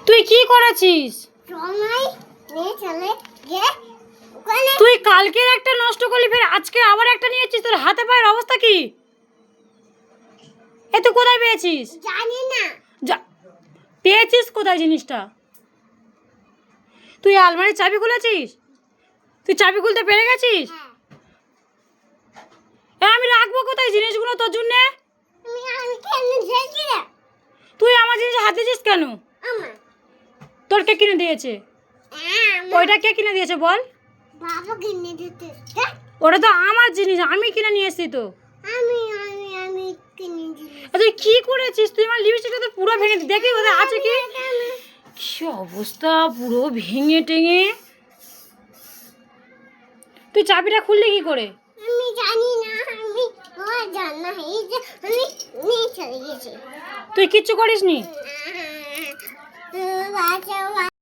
তুই কি করেছিস? তুই কালকের একটা নষ্ট করলি, ফের আজকে আবার একটা নিয়েছিস। তোর হাতে পায়ের অবস্থা কি? এ তুই কোথায় পেয়েছিস? জানি না। পেয়েছিস কোথায় জিনিসটা? তুই আলমারির চাবি খুলেছিস? তুই চাবি খুলতে পেরে গেছিস? আমি রাখবো কোথায় জিনিসগুলো তোর জন্য? তুই আমার জিনিস হাতে দিস কেন? তোর কে কিনে দিয়েছে? ওইটা কে কিনে দিয়েছে বল? বাবা কিনে দিতে। ওটা তো আমার জিনিস, আমি কিনে নিয়ে এসেছি তো। আমি কিনে দিই। তুই কি করেছিস? তুই আমার লিপস্টিকটা তো পুরো ভেঙে দেখি কোথায় আছে কি? কি অবস্থা, পুরো ভেঙে টেঙে। তুই চাবিটা খুললি কি করে? আমি জানি না, আমি জানা এই যে আমি নিয়ে চলে গেছি। তুই কিচ্ছু করিসনি? বাঁচাও।